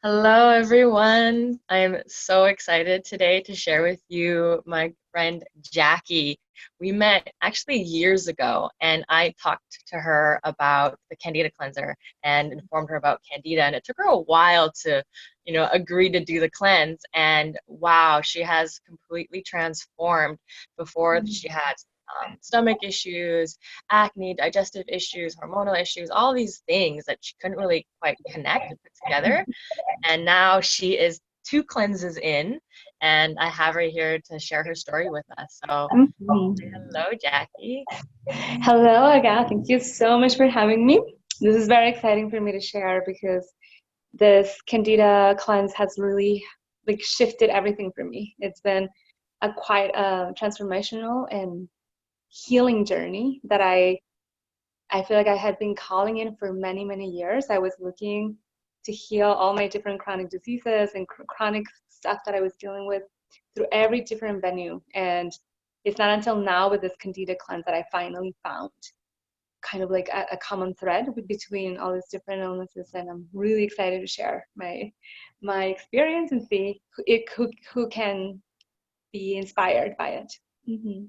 Hello, everyone. I'm so excited today to share with you my friend Jackie. We met actually years ago, and I talked to her about the Candida Cleanser and informed her about Candida. And it took her a while to, agree to do the cleanse. And wow, she has completely transformed. Before she had stomach issues, acne, digestive issues, hormonal issues, all these things that she couldn't really quite connect and put together. And now she is two cleanses in, and I have her here to share her story with us. So, Mhm. hello, Jackie. Hello, Aga. Thank you so much for having me. This is very exciting for me to share because this Candida cleanse has really shifted everything for me. It's been a quite transformational and healing journey that I feel like I had been calling in for many, many years. I was looking to heal all my different chronic diseases and chronic stuff that I was dealing with through every different venue. And it's not until now with this Candida cleanse that I finally found kind of like a common thread between all these different illnesses. And I'm really excited to share my experience and see who can be inspired by it. Mm-hmm.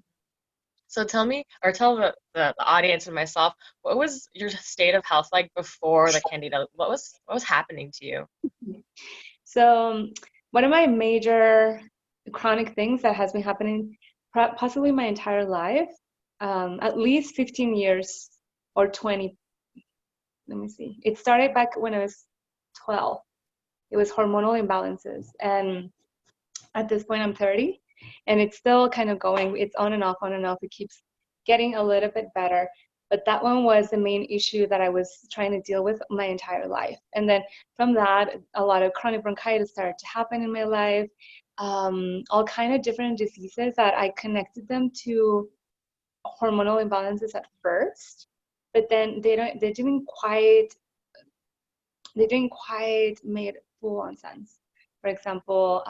So tell me, or tell the audience and myself, what was your state of health like before the Candida? What was happening to you? So one of my major chronic things that has been happening possibly my entire life, at least 15 years or 20, let me see. It started back when I was 12. It was hormonal imbalances. And at this point, I'm 30, and it's still kind of going. It's on and off, on and off. It keeps getting a little bit better. But that one was the main issue that I was trying to deal with my entire life. And then from that, a lot of chronic bronchitis started to happen in my life. All kind of different diseases that I connected them to hormonal imbalances at first, but then they didn't quite made full on sense. For example,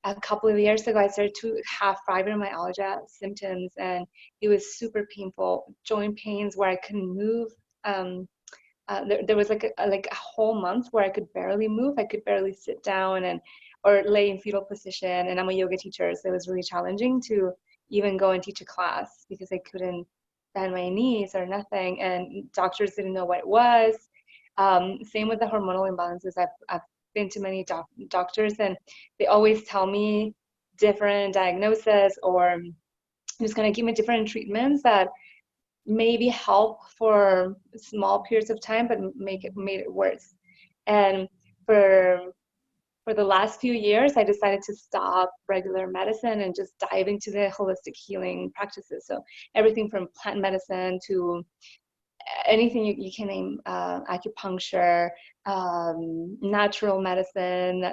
a couple of years ago, I started to have fibromyalgia symptoms, and it was super painful. Joint pains where I couldn't move. Um, there was like a whole month where I could barely move. I could barely sit down and or lay in fetal position. And I'm a yoga teacher, so it was really challenging to even go and teach a class because I couldn't bend my knees or nothing, and doctors didn't know what it was. Same with the hormonal imbalances. I've been to many doctors, and they always tell me different diagnoses or just going to give me different treatments that maybe help for small periods of time, but made it worse. And for for the last few years, I decided to stop regular medicine and just dive into the holistic healing practices. So everything from plant medicine to anything you can name, acupuncture, natural medicine,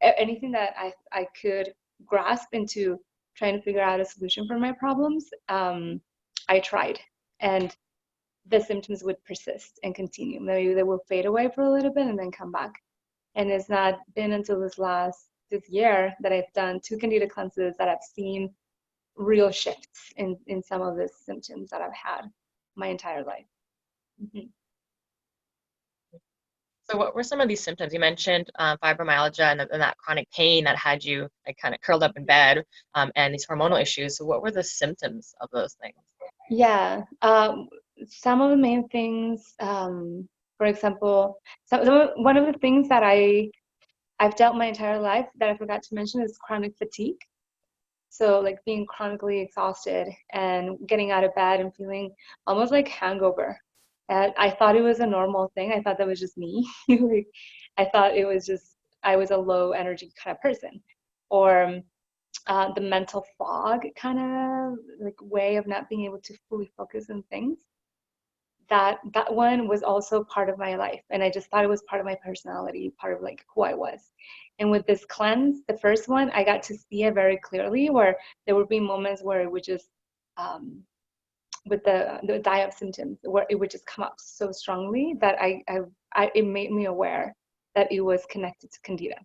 anything that I could grasp into trying to figure out a solution for my problems. I tried, and the symptoms would persist and continue. Maybe they will fade away for a little bit and then come back. And it's not been until this year that I've done two Candida cleanses that I've seen real shifts in some of the symptoms that I've had my entire life. Mhm. So, what were some of these symptoms? You mentioned fibromyalgia and that chronic pain that had you like kind of curled up in bed, and these hormonal issues. So, what were the symptoms of those things? Yeah, some of the main things, for example, one of the things that I've dealt my entire life that I forgot to mention is chronic fatigue. So like being chronically exhausted and getting out of bed and feeling almost like hangover. And I thought it was a normal thing. I thought that was just me. Like, I thought it was just I was a low energy kind of person. Or the mental fog kind of like way of not being able to fully focus on things. That one was also part of my life, and I just thought it was part of my personality, part of like who I was. And with this cleanse, the first one, I got to see it very clearly, where there would be moments where it would just with the diet symptoms, where it would just come up so strongly that it made me aware that it was connected to Candida,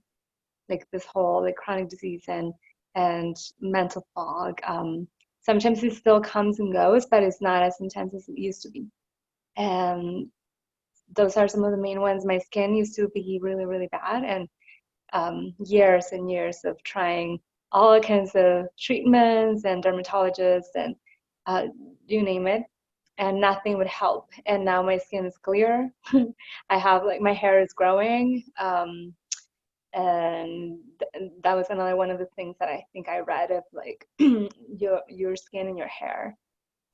like this whole like chronic disease and mental fog. Sometimes it still comes and goes, but it's not as intense as it used to be. And those are some of the main ones. My skin used to be really, really bad, and years and years of trying all kinds of treatments and dermatologists and uh, you name it, and nothing would help. And now my skin is clear. I have like my hair is growing, and that was another one of the things that I think I read of like your skin and your hair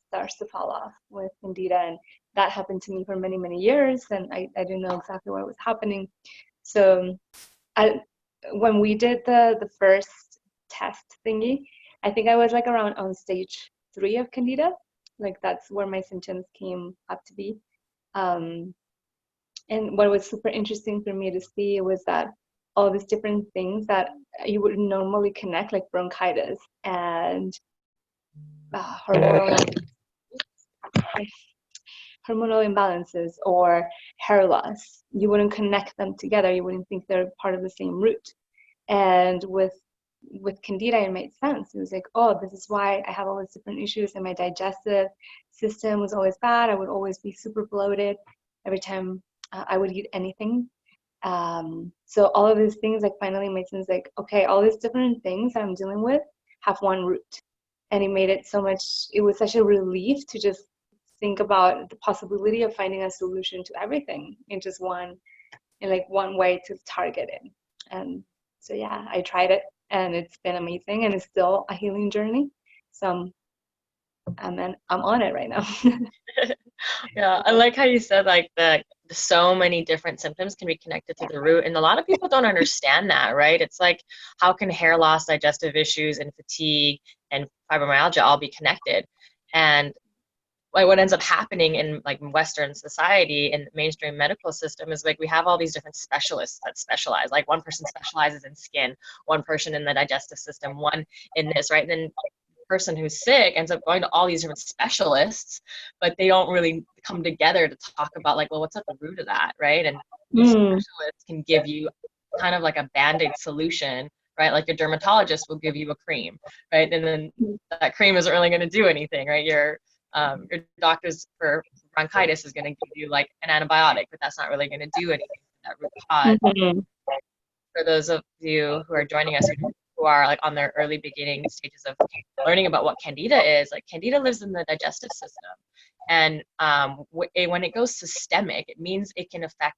starts to fall off with Candida, and that happened to me for many, many years, and I didn't know exactly what was happening. So I, when we did the first test thingy, I think I was like around on stage 3 of Candida. Like that's where my symptoms came up to be. Um, and what was super interesting for me to see was that all these different things that you would normally connect, like bronchitis and hormonal hormonal imbalances or hair loss, you wouldn't connect them together. You wouldn't think they're part of the same root. And with Candida, it made sense. It was like, oh, this is why I have all these different issues, and my digestive system was always bad. I would always be super bloated every time I would eat anything. So all of these things like finally made sense. Like, okay, all these different things that I'm dealing with have one root, and it made it so much. It was such a relief to just think about the possibility of finding a solution to everything in just one, in like one way to target it. And so yeah, I tried it, and it's been amazing, and it's still a healing journey. So I'm on it right now. Yeah, I like how you said like the so many different symptoms can be connected to the root, and a lot of people don't understand that, right? It's like how can hair loss, digestive issues, and fatigue and fibromyalgia all be connected? And like what ends up happening in like Western society and the mainstream medical system is like we have all these different specialists that specialize. Like one person specializes in skin, one person in the digestive system, one in this, right? And then person who's sick ends up going to all these different specialists, but they don't really come together to talk about like, well, what's at the root of that, right? And these Mm. specialists can give you kind of like a band-aid solution, right? Like your dermatologist will give you a cream, right? And then that cream isn't really going to do anything, right? Your doctor's for bronchitis is going to give you like an antibiotic, but that's not really going to do anything for that root cause. Mm-hmm. For those of you who are joining us who are like on their early beginning stages of learning about what Candida is, like Candida lives in the digestive system. And when it goes systemic, it means it can affect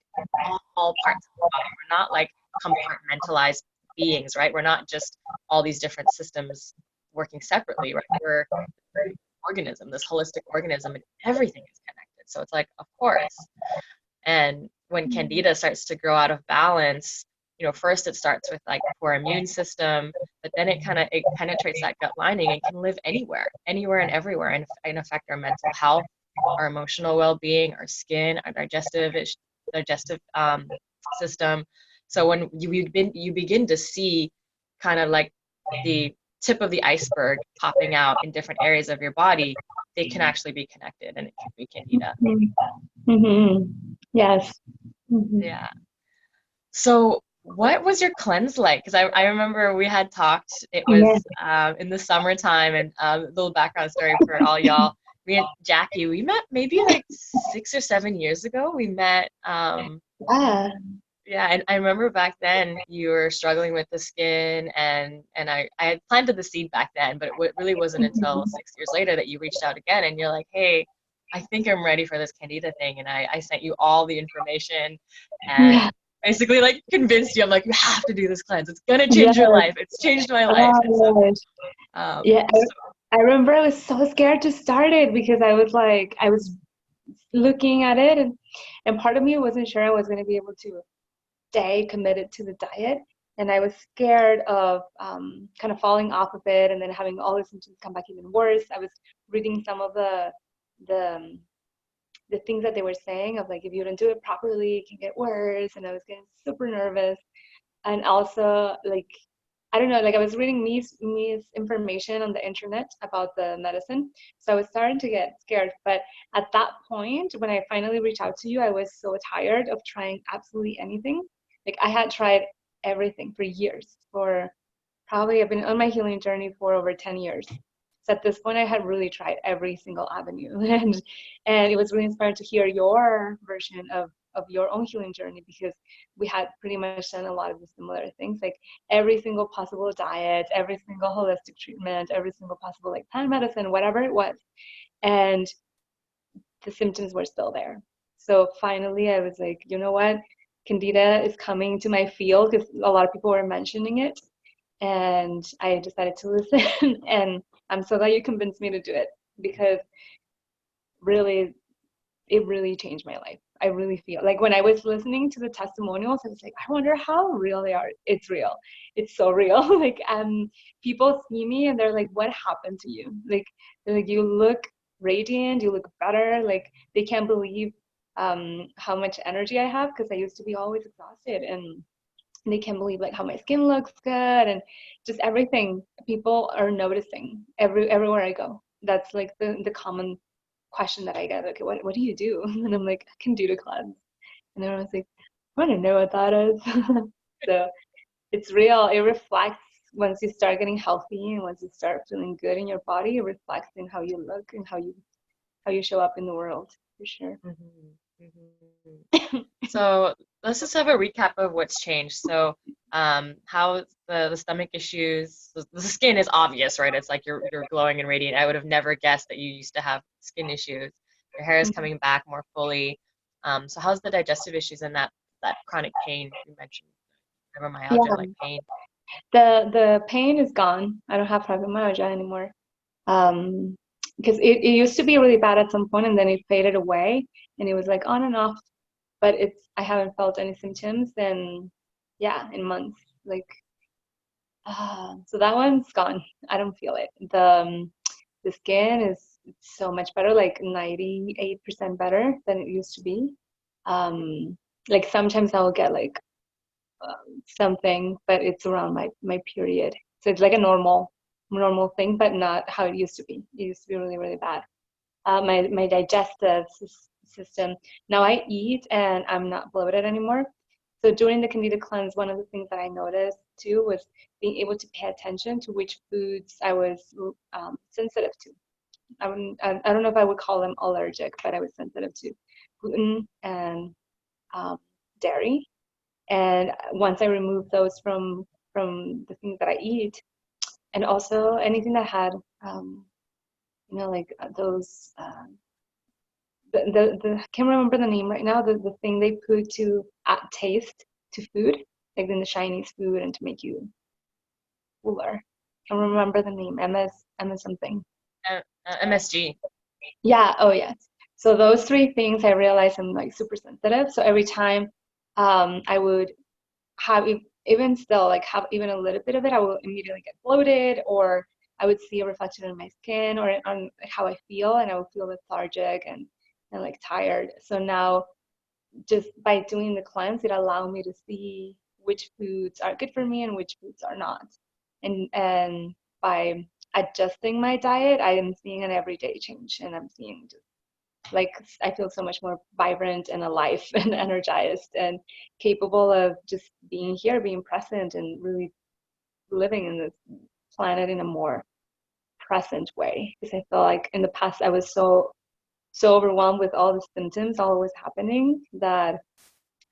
all parts of the body. We're not like compartmentalized beings, right? We're not just all these different systems working separately, right? We're an organism, this holistic organism, and everything is connected. So it's like, of course. And when Candida starts to grow out of balance, first it starts with like poor immune system, but then it penetrates that gut lining and can live anywhere and everywhere, and affect our mental health, our emotional well-being, our skin, our digestive system. So when you begin to see kind of like the tip of the iceberg popping out in different areas of your body, they can actually be connected, and it can be Candida. Mm-hmm. Yes. Mm-hmm. Yeah. So what was your cleanse like? Because I remember we had talked, it Yeah. was in the summertime, and a little background story for all y'all. Me and Jackie, we met maybe like 6 or 7 years ago. We met, Yeah. yeah, and I remember back then you were struggling with the skin, and I had planted the seed back then, but it really wasn't until 6 years later that you reached out again, and you're like, hey, I think I'm ready for this Candida thing, and I sent you all the information, and Yeah. basically like convinced you. I'm like, you have to do this cleanse. It's gonna change your Yes. life. It's changed my life. And so, Oh, yeah. so I remember I was so scared to start it because I was looking at it, and part of me wasn't sure I was going to be able to stay committed to the diet. And I was scared of kind of falling off of it and then having all the symptoms come back even worse. I was reading some of the um, the things that they were saying of like if you don't do it properly, it can get worse. And I was getting super nervous. And also like I don't know, like I was reading misinformation on the internet about the medicine. So I was starting to get scared. But at that point, when I finally reached out to you, I was so tired of trying absolutely anything. Like I had tried everything for years. For probably I've been on my healing journey for over 10 years. So at this point, I had really tried every single avenue. And it was really inspiring to hear your version of of your own healing journey, because we had pretty much done a lot of the similar things, like every single possible diet, every single holistic treatment, every single possible like plant medicine, whatever it was, and the symptoms were still there. So finally, I was like, you know what? Candida is coming to my field because a lot of people were mentioning it. And I decided to listen. And I'm so glad you convinced me to do it, because really, it really changed my life. I really feel like when I was listening to the testimonials, I was like, I wonder how real they are. It's real. It's so real. Like, people see me and they're like, what happened to you? Like, they're like, you look radiant, you look better. Like, they can't believe how much energy I have, because I used to be always exhausted, and they can't believe like how my skin looks good, and just everything. People are noticing everywhere I go. That's like the common question that I get. Okay, what do you do? And I'm like, I can do the cleanse. And everyone's like, I want to know what that is. So it's real. It reflects once you start getting healthy and once you start feeling good in your body. It reflects in how you look and how you show up in the world, for sure. Mm-hmm. Mm-hmm. So let's just have a recap of what's changed. So, how the stomach issues, the skin is obvious, right? It's like you're glowing and radiant. I would have never guessed that you used to have skin issues. Your hair is coming back more fully. So how's the digestive issues and that chronic pain you mentioned, fibromyalgia Yeah, like pain? the pain is gone. I don't have fibromyalgia anymore. Um, because it used to be really bad at some point, and then it faded away, and it was like on and off. But I haven't felt any symptoms in months. Like, so that one's gone. I don't feel it. The skin is so much better, like 98% better than it used to be. Like sometimes I'll get like something, but it's around my period. So it's like a normal thing, but not how it used to be. It used to be really, really bad. My digestive system. Now I eat and I'm not bloated anymore. So during the Candida cleanse, one of the things that I noticed too was being able to pay attention to which foods I was sensitive to. I don't know if I would call them allergic, but I was sensitive to gluten and um, dairy. And once I removed those from the things that I eat, and also anything that had like those I can't remember the name right now, the thing they put to add taste to food, like in the Chinese food and to make you fuller. I can't remember the name. MS something. MSG. Yeah, oh yes. So those three things I realized I'm like super sensitive. So every time I would have even still like have even a little bit of it, I will immediately get bloated, or I would see a reflection in my skin or on how I feel, and I would feel lethargic and like tired. So now just by doing the cleanse, it allowed me to see which foods are good for me and which foods are not. And by adjusting my diet, I am seeing an everyday change, and I'm seeing just like I feel so much more vibrant and alive and energized and capable of just being here, being present, and really living in this planet in a more present way. Because I feel like in the past I was so overwhelmed with all the symptoms always happening that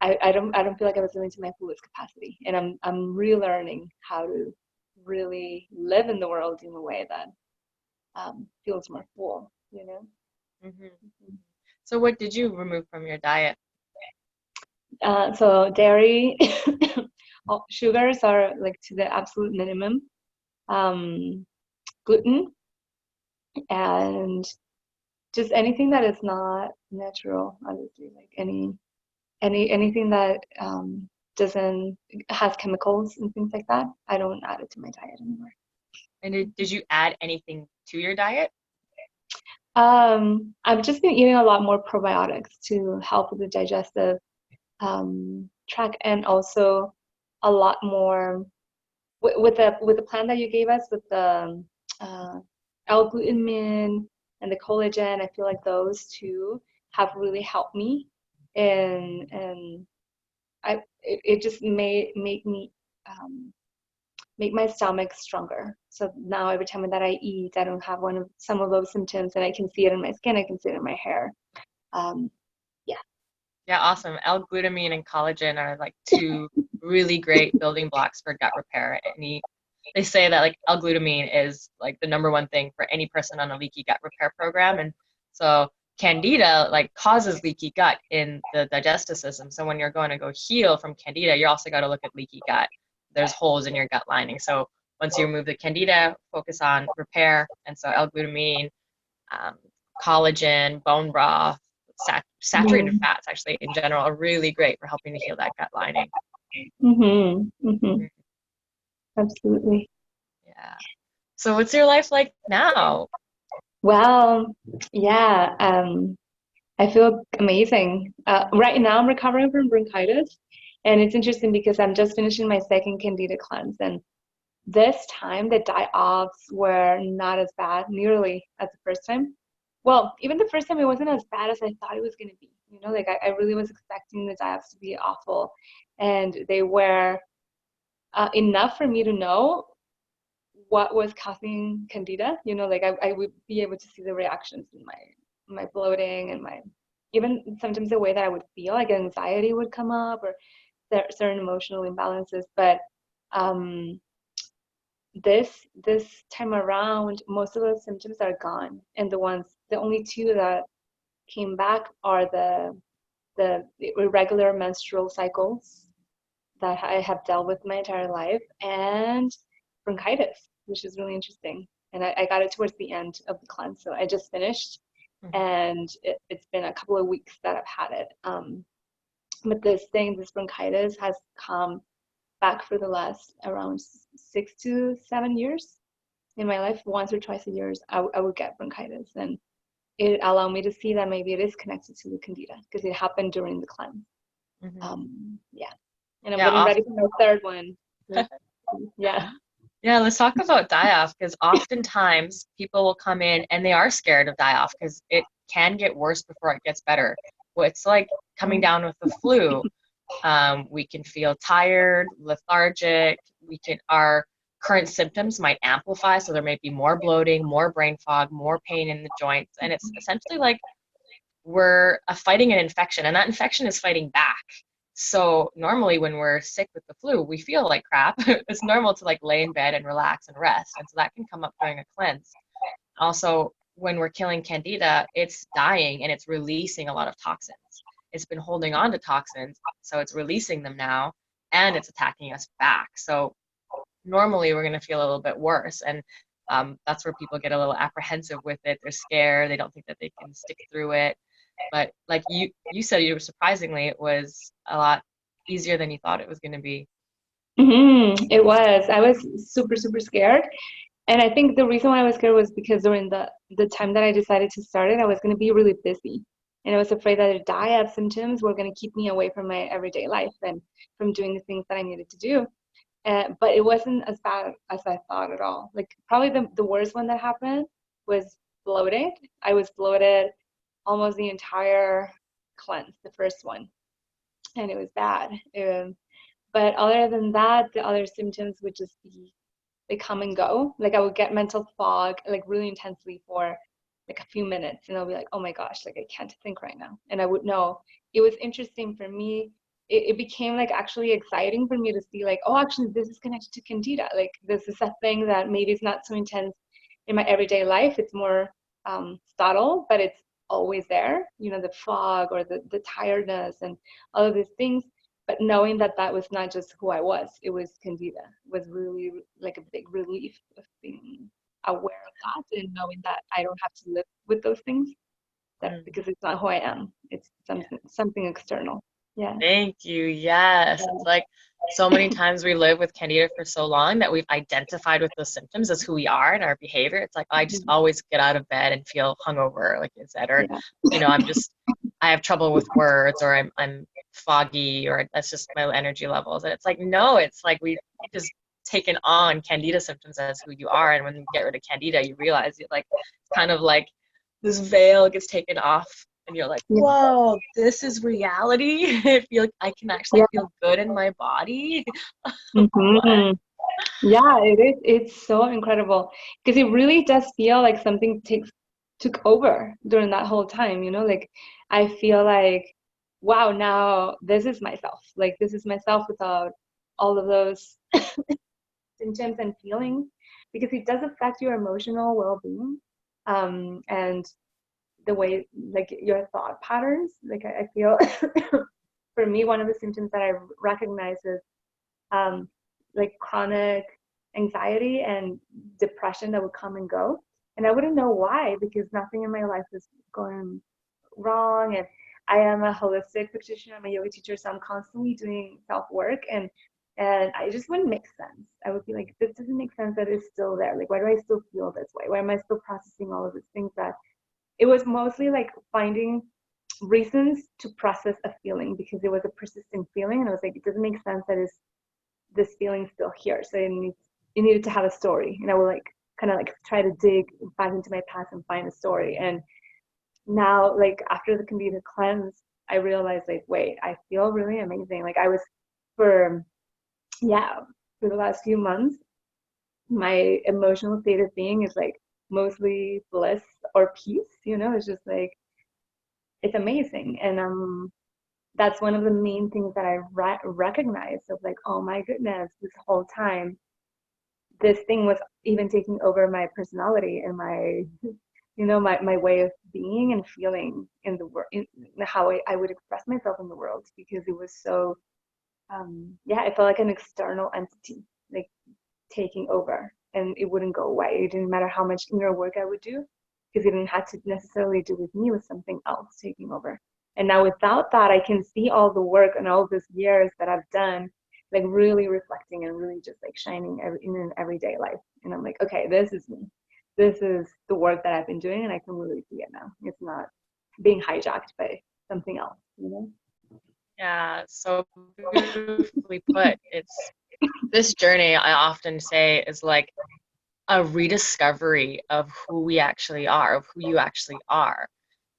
I don't feel like I was living to my fullest capacity. And I'm relearning how to really live in the world in a way that feels more full, you know? Hmm. So what did you remove from your diet? So dairy, sugars are like to the absolute minimum. Um, Gluten, and just anything that is not natural, obviously, like anything that doesn't has chemicals and things like that. I don't add it to my diet anymore. And did you add anything to your diet? I've just been eating a lot more probiotics to help with the digestive tract, and also a lot more with the plan that you gave us with the uh, L-glutamine and the collagen. I feel like those two have really helped me, and it just may make my stomach stronger. So now every time that I eat, I don't have some of those symptoms, and I can see it in my skin. I can see it in my hair. Um, yeah. Yeah, awesome. L-glutamine and collagen are like two really great building blocks for gut repair. They say that like L-glutamine is like the number one thing for any person on a leaky gut repair program. And so Candida like causes leaky gut in the digestive system. So when you're going to go heal from Candida, you also got to look at leaky gut. There's holes in your gut lining. So once you remove the Candida, focus on repair. And so L-glutamine, um, collagen, bone broth, saturated Mm-hmm. fats actually in general are really great for helping to heal that gut lining. Mm-hmm. Mm-hmm. Mhm. Absolutely. Yeah. So what's your life like now? Well, yeah, I feel amazing. Right now, I'm recovering from bronchitis, and it's interesting because I'm just finishing my second Candida cleanse, and this time the die-offs were not as bad, nearly as the first time. Well, even the first time it wasn't as bad as I thought it was going to be. You know, like I really was expecting the die-offs to be awful, and they were enough for me to know what was causing Candida. You know, like I would be able to see the reactions in my bloating and my even sometimes the way that I would feel, like anxiety would come up or certain emotional imbalances. But um, this time around, most of those symptoms are gone, and the only two that came back are the irregular menstrual cycles that I have dealt with my entire life, and bronchitis, which is really interesting. And I got it towards the end of the cleanse, so I just finished, Mhm. and it's been a couple of weeks that I've had it. But this bronchitis has come back for the last around 6 to 7 years in my life. Once or twice a year, I would get bronchitis, and it allowed me to see that maybe it is connected to the candida because it happened during the cleanse. Mhm. Yeah, and I'm Yeah, getting ready awesome. for my third one. Yeah. Yeah, let's talk about die-off because oftentimes people will come in and they are scared of die-off because it can get worse before it gets better. Well, it's like coming down with the flu. We can feel tired, lethargic. Our current symptoms might amplify, so there may be more bloating, more brain fog, more pain in the joints, and it's essentially like we're fighting an infection, and that infection is fighting back. So normally when we're sick with the flu, we feel like crap. It's normal to like lay in bed and relax and rest, and so that can come up during a cleanse. Also, when we're killing Candida, it's dying and it's releasing a lot of toxins. It's been holding on to toxins, so it's releasing them now, and it's attacking us back. So normally we're going to feel a little bit worse, and that's where people get a little apprehensive with it. They're scared. They don't think that they can stick through it. But like you said, you were surprisingly, it was a lot easier than you thought it was going to be. It was. I was super, super scared. And I think the reason why I was scared was because during the time that I decided to start it, I was going to be really busy. And I was afraid that the diet symptoms were going to keep me away from my everyday life and from doing the things that I needed to do. But it wasn't as bad as I thought at all. Like, probably the worst one that happened was bloated. I was bloated almost the entire cleanse, the first one, and it was bad. But other than that, the other symptoms would just be they come and go. Like I would get mental fog like really intensely for like a few minutes, and I'll be like, oh my gosh, like I can't think right now. And I would know. It was interesting for me. It became like actually exciting for me to see like, oh, actually this is connected to candida. Like this is a thing that maybe it's not so intense in my everyday life. It's more subtle, but it's always there. You know, the fog or the tiredness and all of these things. But knowing that that was not just who I was, it was candida, was really like a big relief of being aware of that and knowing that I don't have to live with those things, that Mm, because it's not who I am. It's yeah. something external. Yeah. Thank you. Yes. It's like so many times we live with Candida for so long that we've identified with those symptoms as who we are and our behavior. It's like, I just Mhm. always get out of bed and feel hungover, like you said, or, Yeah. I have trouble with words, or I'm foggy, or that's just my energy levels. And it's like, no, it's like we've just taken on Candida symptoms as who you are. And when you get rid of Candida, you realize it like, it's kind of like this veil gets taken off and you're like, Yeah. whoa, this is reality. I feel like I can actually Yeah. feel good in my body. What? Hmm. Yeah, it is. It's so incredible because it really does feel like something took over during that whole time, you know? Like I feel like wow, now this is myself. Like this is myself without all of those symptoms and feelings, because it does affect your emotional well-being, and the way, like your thought patterns. Like I feel for me, one of the symptoms that I recognize is um, like chronic anxiety and depression that would come and go. And I wouldn't know why, because nothing in my life is going wrong. And I am a holistic practitioner, I'm a yoga teacher, so I'm constantly doing self work. And I just wouldn't make sense. I would be like, this doesn't make sense that it's still there. Like, why do I still feel this way? Why am I still processing all of these things? That it was mostly like finding reasons to process a feeling, because it was a persistent feeling. And I was like, it doesn't make sense that it's this feeling still here. So it needed to have a story. And I would like kind of like try to dig back into my past and find a story. And now, like after the Candida cleanse, I realized like, wait, I feel really amazing. Like I was for, yeah, for the last few months, my emotional state of being is like mostly bliss or peace, it's just like, it's amazing. And that's one of the main things that I recognize of like, oh my goodness, this whole time, this thing was even taking over my personality and my, my way of being and feeling in the world, in how I would express myself in the world, because it was so, yeah, it felt like an external entity, like taking over, and it wouldn't go away. It didn't matter how much inner work I would do, because it didn't have to necessarily do with me, with something else taking over. And now without that, I can see all the work and all these years that I've done, like really reflecting and really just like shining in an everyday life. And I'm like, okay, this is me. This is the work that I've been doing, and I can really see it now. It's not being hijacked by something else. Yeah, so beautifully put. It's this journey, I often say, is like a rediscovery of who we actually are, of who you actually are.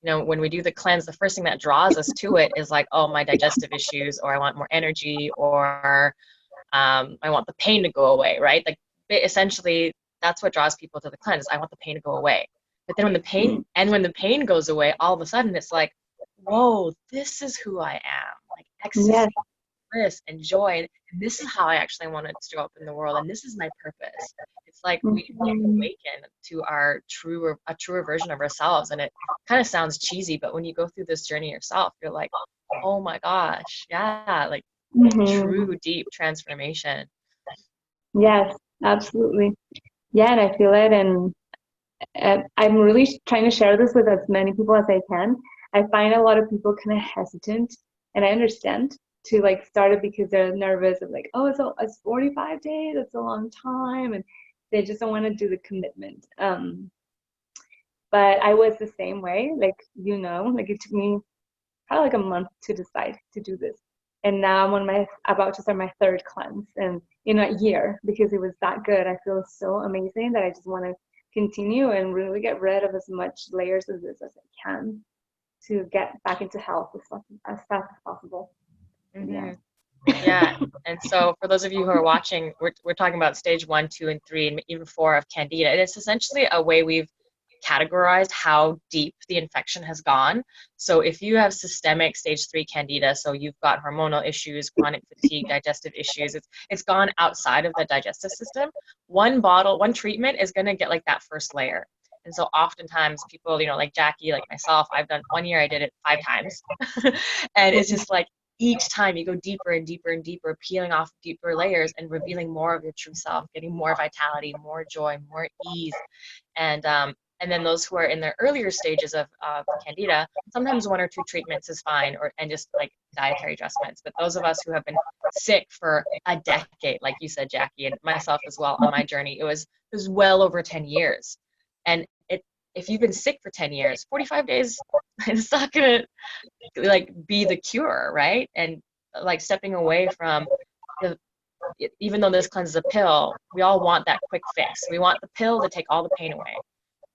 When we do the cleanse, the first thing that draws us to it is like, oh, my digestive issues, or I want more energy, or I want the pain to go away, right? Like essentially, that's what draws people to the cleanse. I want the pain to go away. But then when the pain goes away, all of a sudden it's like, whoa, this is who I am. Like Yes. ecstasy, bliss, and joy. And this is how I actually want to show up in the world. And this is my purpose. It's like we Mhm. awaken to a truer version of ourselves. And it kind of sounds cheesy, but when you go through this journey yourself, you're like, oh my gosh, yeah, like Mhm. true deep transformation. Yes, absolutely. Yeah, and I feel it, and I'm really trying to share this with as many people as I can. I find a lot of people kind of hesitant, and I understand, to like start it because they're nervous of like, oh, it's 45 days, it's a long time, and they just don't want to do the commitment. But I was the same way, like like it took me probably like a month to decide to do this. And now I'm about to start my third cleanse, and in a year, because it was that good. I feel so amazing that I just want to continue and really get rid of as much layers of this as I can, to get back into health as fast as possible. Yeah. Hmm. Yeah. And so for those of you who are watching, we're talking about stage 1, 2, and 3, and even 4 of Candida. And it's essentially a way we've categorized how deep the infection has gone. So if you have systemic stage 3 Candida, so you've got hormonal issues, chronic fatigue, digestive issues, it's gone outside of the digestive system. One treatment is going to get like that first layer. And so oftentimes people, like Jackie, like myself, I've done 1 year, I did it 5 times. And it's just like each time you go deeper and deeper and deeper, peeling off deeper layers and revealing more of your true self, getting more vitality, more joy, more ease. And then those who are in their earlier stages of Candida, sometimes 1 or 2 treatments is fine, and just like dietary adjustments. But those of us who have been sick for a decade, like you said, Jackie, and myself as well on my journey, it was well over 10 years. And if you've been sick for 10 years, 45 days, it's not gonna like be the cure, right? And like stepping away from the even though this cleanses a pill, we all want that quick fix. We want the pill to take all the pain away.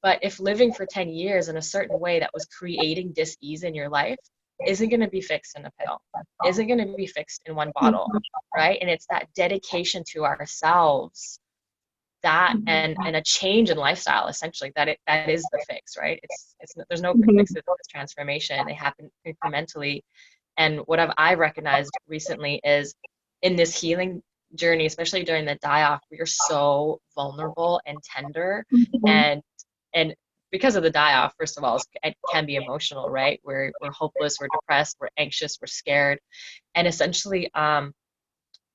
But if living for 10 years in a certain way that was creating dis-ease in your life isn't going to be fixed in a pill, isn't going to be fixed in one bottle, right? And it's that dedication to ourselves, that and a change in lifestyle, essentially, that is the fix, right? There's no quick Mhm. fixes in this transformation. They happen incrementally. And what I recognized recently is in this healing journey, especially during the die-off, we are so vulnerable and tender. Mhm. And because of the die-off, first of all, it can be emotional, right? We're hopeless, we're depressed, we're anxious, we're scared. And essentially,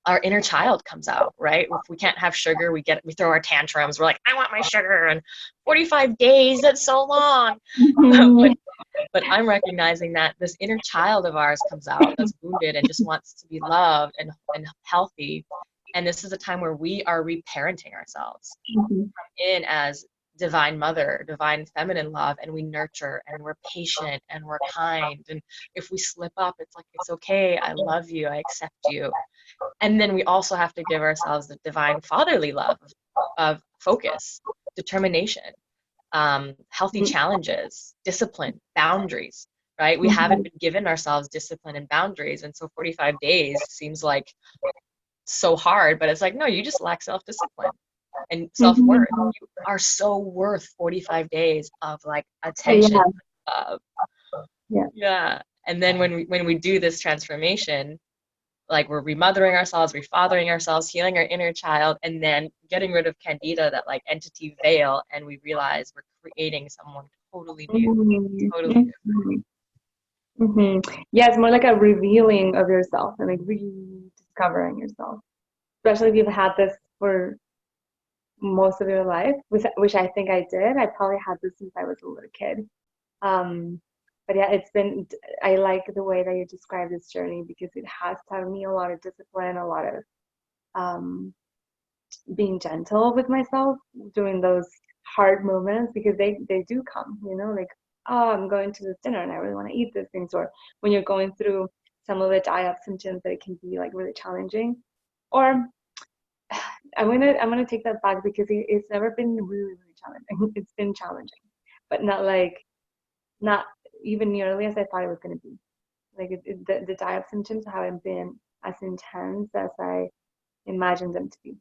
our inner child comes out, right? If we can't have sugar, we throw our tantrums. We're like, I want my sugar, and 45 days, that's so long. but Mhm. but I'm recognizing that this inner child of ours comes out that's wounded and just wants to be loved and healthy. And this is a time where we are reparenting ourselves Mhm. in as divine mother, divine feminine love, and we nurture and we're patient and we're kind. And if we slip up, it's like, it's okay. I love you. I accept you. And then we also have to give ourselves the divine fatherly love of focus, determination, healthy challenges, discipline, boundaries, right? We haven't Mhm. been given ourselves discipline and boundaries. And so 45 days seems like so hard, but it's like, no, you just lack self discipline and self worth. Mhm. You are so worth 45 days of like attention. Yeah, Uh, yeah. yeah. And then when we do this transformation, like we're remothering ourselves, refathering ourselves, healing our inner child, and then getting rid of Candida, that like entity veil, and we realize we're creating someone totally new, Mhm. totally new. Mhm. Mhm. Yeah, it's more like a revealing of yourself and like rediscovering yourself. Especially if you've had this for most of your life, which I think I did. I probably had this since I was a little kid. Um, but yeah, I like the way that you describe this journey because it has taught me a lot of discipline, a lot of um, being gentle with myself during those hard moments because they do come, like, oh, I'm going to this dinner and I really want to eat these things, or when you're going through some of the die-off symptoms that it can be like really challenging. Or I'm gonna take that back because it's never been really, really challenging. It's been challenging, but not even nearly as I thought it was gonna be. Like the die-off symptoms haven't been as intense as I imagined them to be.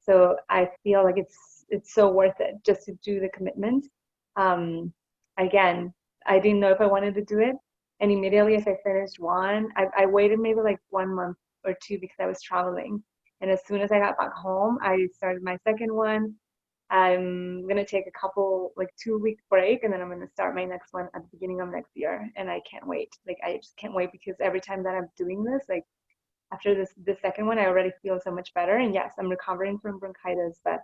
So I feel like it's so worth it just to do the commitment. Um, Again, I didn't know if I wanted to do it, and immediately as I finished one, I waited maybe like 1 month or two because I was traveling, and as soon as I got back home, I started my second one. I'm gonna take a couple, like 2 week break, and then I'm gonna start my next one at the beginning of next year, and I can't wait. Like I just can't wait because every time that I'm doing this, like after the second one, I already feel so much better. And yes, I'm recovering from bronchitis, but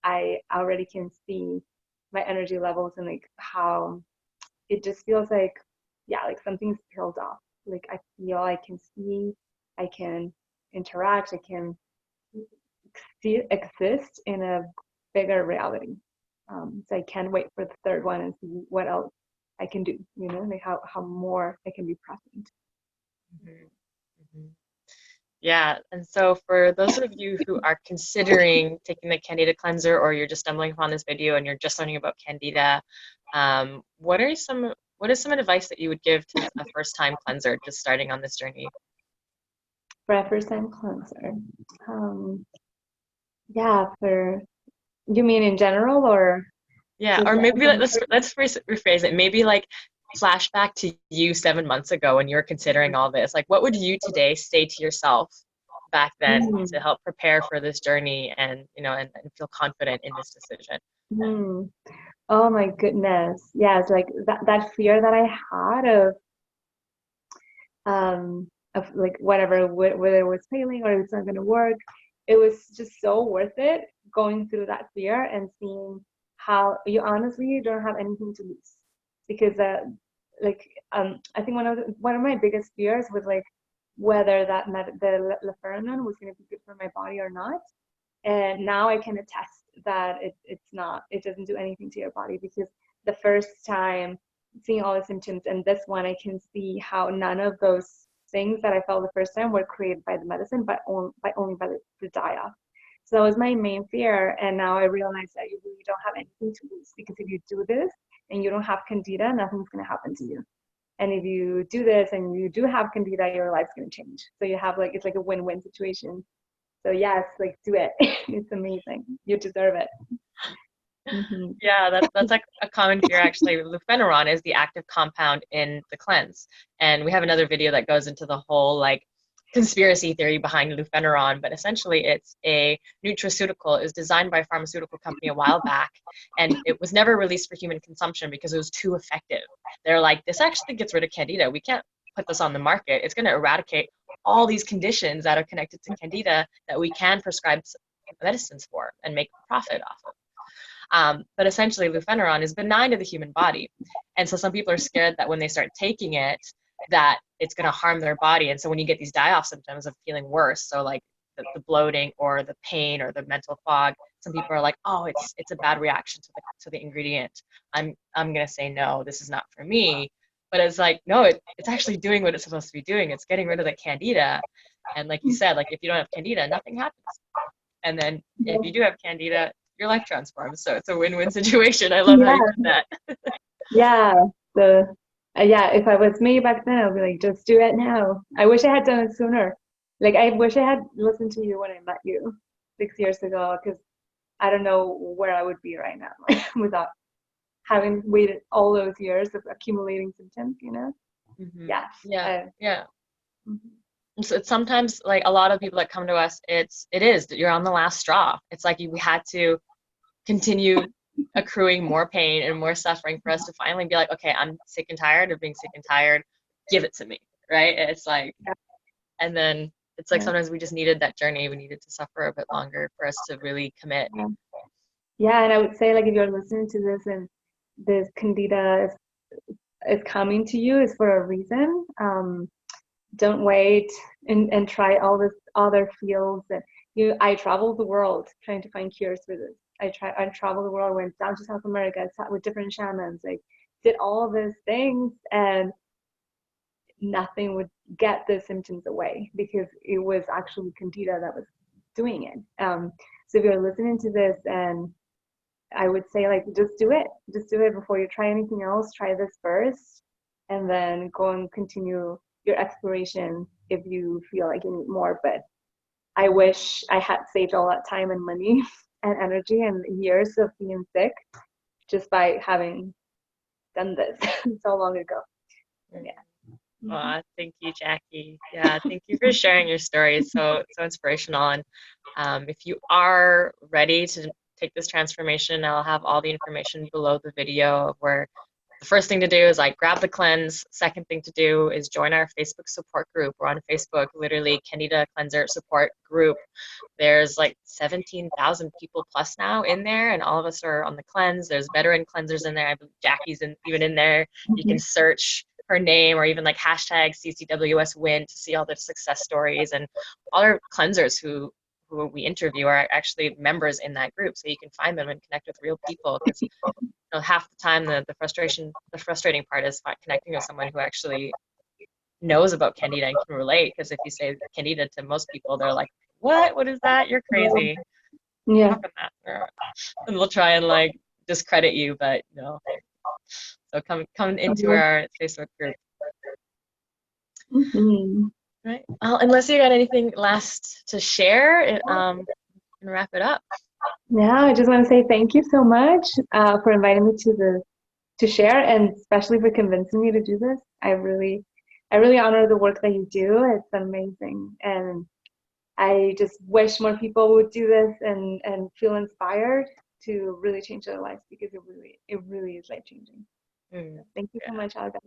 I already can see my energy levels and like how it just feels like, yeah, like something's peeled off. Like I feel I can see, I can interact, I can exist in a bigger reality. So I can't wait for the third one and see what else I can do, like how more I can be present. Mhm, mhm. Yeah, and so for those of you who are considering taking the Candida cleanser, or you're just stumbling upon this video and you're just learning about Candida, what is some advice that you would give to a first-time cleanser just starting on this journey? For a first time cleanser. Yeah, you mean in general or Yeah, just or maybe anything? let's rephrase it. Maybe like flashback to you 7 months ago when you're considering all this. Like, what would you today say to yourself back then to Mm, help prepare for this journey and and feel confident in this decision? mm. Oh my goodness. Yeah, it's like that fear that I had of like whatever, whether it was failing or it's not going to work. It was just so worth it going through that fear and seeing how you honestly don't have anything to lose. Because like I think one of my biggest fears was like whether the leffernon was going to be good for my body or not. And now I can attest that it's not, it doesn't do anything to your body because the first time seeing all the symptoms and this one, I can see how none of those things that I felt the first time were created by the medicine, but only by the die-off. So that was my main fear. And now I realize that you really don't have anything to lose because if you do this and you don't have candida, nothing's going to happen to you. And if you do this and you do have candida, your life's going to change. So you have like, it's like a win-win situation. So yes, like do it. It's amazing. You deserve it. Hmm. Yeah, that's like a common fear actually. Lufeneron is the active compound in the cleanse. And we have another video that goes into the whole like conspiracy theory behind Lufeneron, but essentially it's a nutraceutical. It was designed by a pharmaceutical company a while back, and it was never released for human consumption because it was too effective. They're like, this actually gets rid of Candida. We can't put this on the market. It's going to eradicate all these conditions that are connected to Candida that we can prescribe medicines for and make a profit off of. But essentially, Lufeneron is benign to the human body. And so some people are scared that when they start taking it, that it's going to harm their body. And so when you get these die-off symptoms of feeling worse, so like the bloating or the pain or the mental fog, some people are like, oh, it's a bad reaction to the ingredient. I'm going to say, no, this is not for me. But it's like, no, it's actually doing what it's supposed to be doing. It's getting rid of the candida. And like you said, like if you don't have candida, nothing happens. And then if you do have candida, your life transforms. So it's a win-win situation. I love how you Yeah, put that. yeah. The yeah, if I was me back then, I'd be like, just do it now. I wish I had done it sooner. Like I wish I had listened to you when I met you 6 years ago, because I don't know where I would be right now without having waited all those years of accumulating symptoms, you know? Yes. Yeah, I, yeah. mhm. So it's sometimes like a lot of people that come to us, it is that you're on the last straw. It's like we had to continue accruing more pain and more suffering for us to finally be like, okay, I'm sick and tired of being sick and tired. Give it to me, right? It's like, Yeah, and then it's like yeah, sometimes we just needed that journey. We needed to suffer a bit longer for us to really commit. yeah. Yeah, and I would say like if you're listening to this and this candida is coming to you, is for a reason. Don't wait and try all this other fields. And I traveled the world trying to find cures for this. I traveled the world, went down to South America, sat with different shamans, like did all these things, and nothing would get the symptoms away because it was actually candida that was doing it. So if you're listening to this, and I would say like just do it before you try anything else. Try this first, and then go and continue your exploration if you feel like you need more. But I wish I had saved all that time and money and energy and years of being sick just by having done this so long ago. Yeah. Hmm. Aw, thank you, Jackie. Yeah, thank you for sharing your story. It's so inspirational. And if you are ready to take this transformation, I'll have all the information below the video of where the first thing to do is like grab the cleanse. Second thing to do is join our Facebook support group. We're on Facebook, literally Candida Cleanser support group. There's like 17,000 people plus now in there, and all of us are on the cleanse. There's veteran cleansers in there. I believe Jackie's even in there. You can search her name or even like hashtag CCWS win to see all the success stories, and all our cleansers who we interview are actually members in that group, so you can find them and connect with real people because half the time the frustrating part is connecting with someone who actually knows about candida and can relate, because if you say candida to most people, they're like, what is that? You're crazy. Yeah. How can that? And they'll try and like discredit you, but no. So come into Yeah. our Facebook group. Mhm. Right. Well, unless you got anything last to share, can wrap it up. Yeah, I just want to say thank you so much for inviting me to share, and especially for convincing me to do this. I really honor the work that you do. It's amazing, and I just wish more people would do this and feel inspired to really change their lives, because it really is life changing. Mm, Thank you so yeah. much, Alga.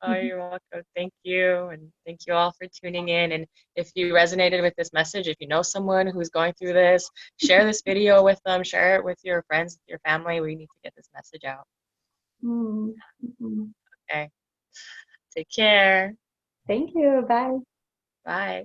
Oh, you're welcome. Thank you. And thank you all for tuning in. And if you resonated with this message, if you know someone who's going through this, share this video with them, share it with your friends, your family. We need to get this message out. Mm-hmm. Okay. Take care. Thank you. Bye. Bye.